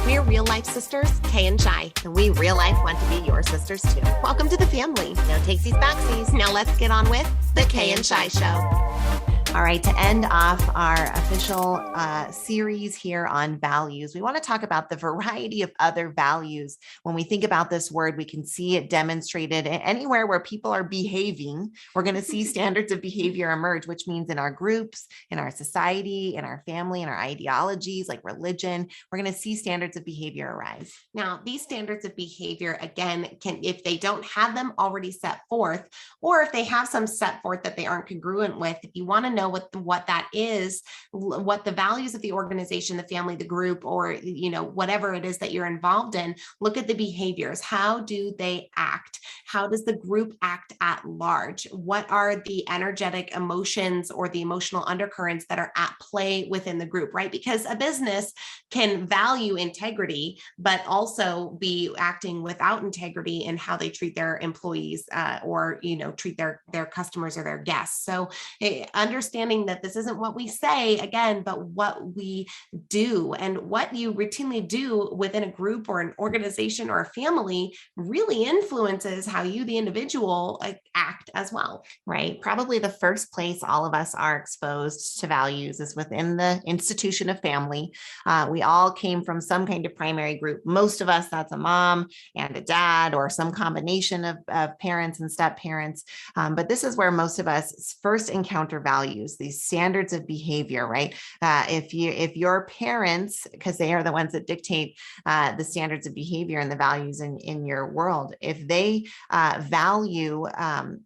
We're real life sisters, Kay and Shi, and we real life want to be your sisters too. Welcome to the family. No takesies backsies. Now let's get on with the Kay and Shi Show. All right, to end off our official series here on values, we want to talk about the variety of other values. When we think about this word, we can see it demonstrated anywhere where people are behaving. We're going to see standards of behavior emerge, which means in our groups, in our society, in our family, in our ideologies like religion, we're going to see standards of behavior arise. Now, these standards of behavior, again, can, if they don't have them already set forth, or if they have some set forth that they aren't congruent with, if you want to know what that is, what the values of the organization, the family, the group, or whatever it is that you're involved in, look at the behaviors. How do they act? How does the group act at large? What are the energetic emotions or the emotional undercurrents that are at play within the group, right? Because a business can value integrity, but also be acting without integrity in how they treat their employees or treat their customers or their guests. So understanding that this isn't what we say again, but what we do, and what you routinely do within a group or an organization or a family really influences how you, the individual, act as well, right? Probably the first place all of us are exposed to values is within the institution of family. We all came from some kind of primary group. Most of us, that's a mom and a dad or some combination of parents and step parents. But this is where most of us first encounter values, these standards of behavior, right? If your parents, because they are the ones that dictate the standards of behavior and the values in your world, if they value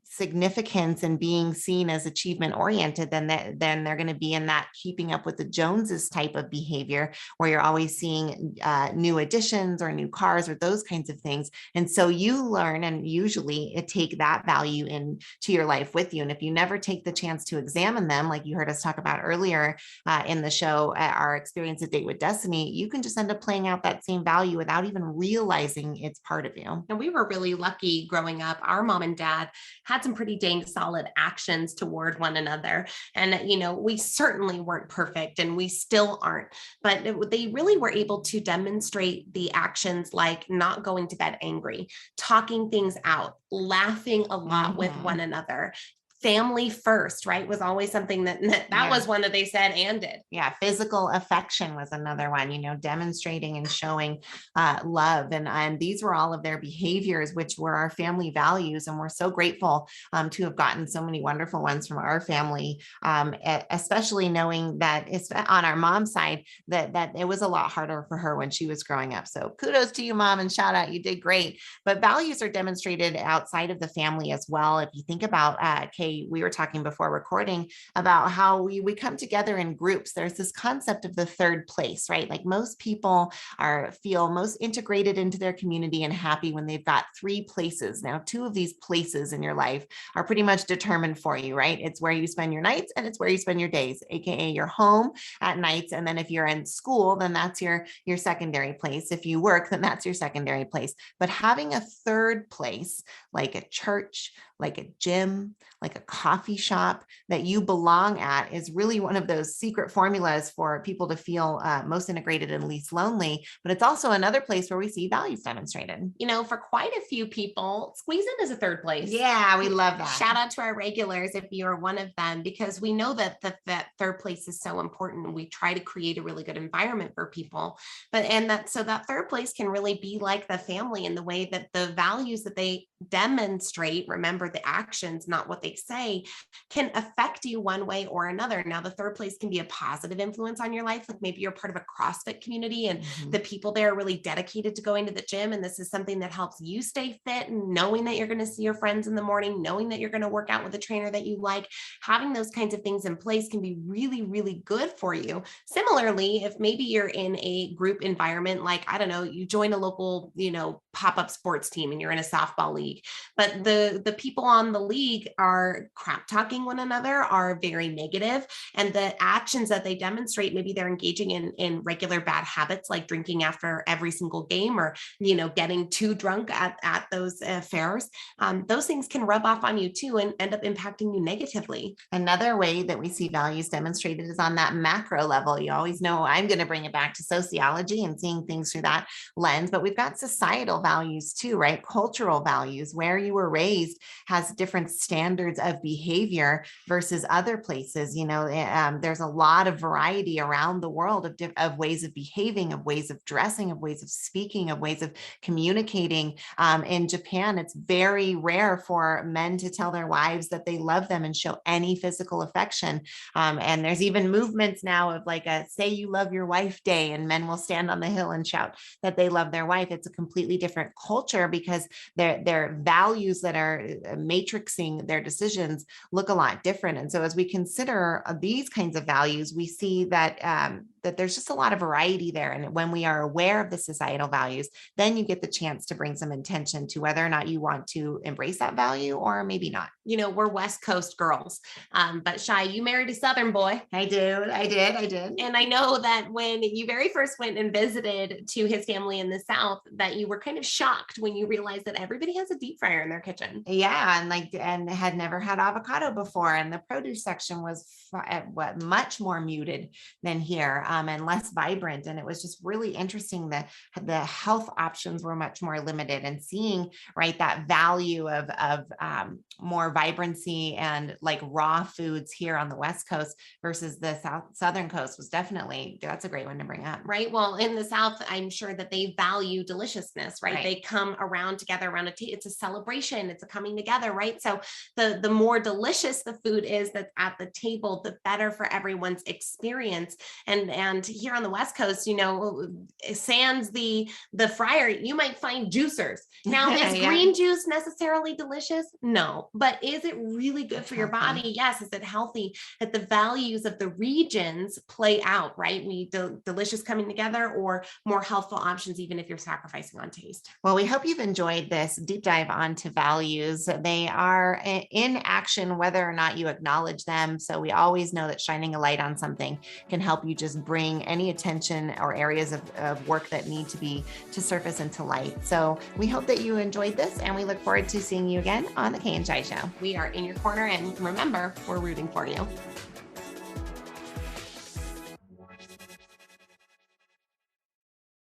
significance and being seen as achievement oriented, then they're going to be in that keeping up with the Joneses type of behavior, where you're always seeing new additions or new cars or those kinds of things. And so you learn, and usually take that value into your life with you. And if you never take the chance to examine them, like you heard us talk about earlier in the show, our experience at Date with Destiny, you can just end up playing out that same value without even realizing it's part of you. And we were really lucky growing up. Our mom and dad had some pretty dang solid actions toward one another. And, we certainly weren't perfect, and we still aren't, but they really were able to demonstrate the actions like not going to bed angry, talking things out, laughing a lot with one another. Family first, right, was always something that was one that they said and did. Yeah, physical affection was another one, demonstrating and showing love. And these were all of their behaviors, which were our family values. And we're so grateful to have gotten so many wonderful ones from our family, especially knowing that it's on our mom's side, that it was a lot harder for her when she was growing up. So kudos to you, Mom, and shout out, you did great. But values are demonstrated outside of the family as well. If you think about Kay, we were talking before recording about how we come together in groups. There's this concept of the third place, right? Like most people feel most integrated into their community and happy when they've got three places. Now, two of these places in your life are pretty much determined for you, right? It's where you spend your nights and it's where you spend your days, AKA your home at nights. And then if you're in school, then that's your secondary place. If you work, then that's your secondary place. But having a third place, like a church, like a gym, like a coffee shop that you belong at, is really one of those secret formulas for people to feel most integrated and least lonely. But it's also another place where we see values demonstrated. For quite a few people, Squeeze In is a third place. Yeah, we love that. Shout out to our regulars if you're one of them, because we know that that third place is so important. We try to create a really good environment for people. So that third place can really be like the family in the way that the values that they demonstrate, remember the actions, not what they say, can affect you one way or another. Now, the third place can be a positive influence on your life. Like maybe you're part of a CrossFit community and the people there are really dedicated to going to the gym. And this is something that helps you stay fit, and knowing that you're going to see your friends in the morning, knowing that you're going to work out with a trainer that you like, having those kinds of things in place can be really, really good for you. Similarly, if maybe you're in a group environment, like, I don't know, you join a local, pop-up sports team and you're in a softball league, but the people on the league are are crap talking one another are very negative, and the actions that they demonstrate, maybe they're engaging in regular bad habits like drinking after every single game, or getting too drunk at those fairs. Those things can rub off on you too and end up impacting you negatively. Another way that we see values demonstrated is on that macro level. You always know I'm going to bring it back to sociology and seeing things through that lens, but we've got societal values too, right? Cultural values. Where you were raised has different standards of behavior versus other places. There's a lot of variety around the world of ways of behaving, of ways of dressing, of ways of speaking, of ways of communicating. In Japan, it's very rare for men to tell their wives that they love them and show any physical affection. And there's even movements now of like a say you love your wife day, and men will stand on the hill and shout that they love their wife. It's a completely different culture because their values that are matrixing their decisions look a lot different. And so as we consider these kinds of values, we see that that there's just a lot of variety there. And when we are aware of the societal values, then you get the chance to bring some intention to whether or not you want to embrace that value or maybe not. We're West Coast girls, but Shi, you married a Southern boy. I did. And I know that when you very first went and visited to his family in the South, that you were kind of shocked when you realized that everybody has a deep fryer in their kitchen. Yeah. And had never had avocado before. And the produce section was much more muted than here, and less vibrant. And it was just really interesting that the health options were much more limited, and seeing that value of more vibrancy and like raw foods here on the West Coast versus the Southern Coast was that's a great one to bring up. Right. Well, in the South, I'm sure that they value deliciousness, right? They come around together around a table. It's a celebration. It's a coming together, right? So the more delicious the food is that's at the table, the better for everyone's experience. And here on the West Coast, sans the fryer, you might find juicers. Now, is green juice necessarily delicious? No. But is it really good for your body? Yes. Is it healthy? That the values of the regions play out, right? We delicious coming together, or more healthful options, even if you're sacrificing on taste. Well, we hope you've enjoyed this deep dive onto values. They are in action, whether or not you acknowledge them. So we always know that shining a light on something can help you just bring any attention or areas of work that need to surface into light. So we hope that you enjoyed this, and we look forward to seeing you again on the Kay and Shi Show. We are in your corner, and remember, we're rooting for you.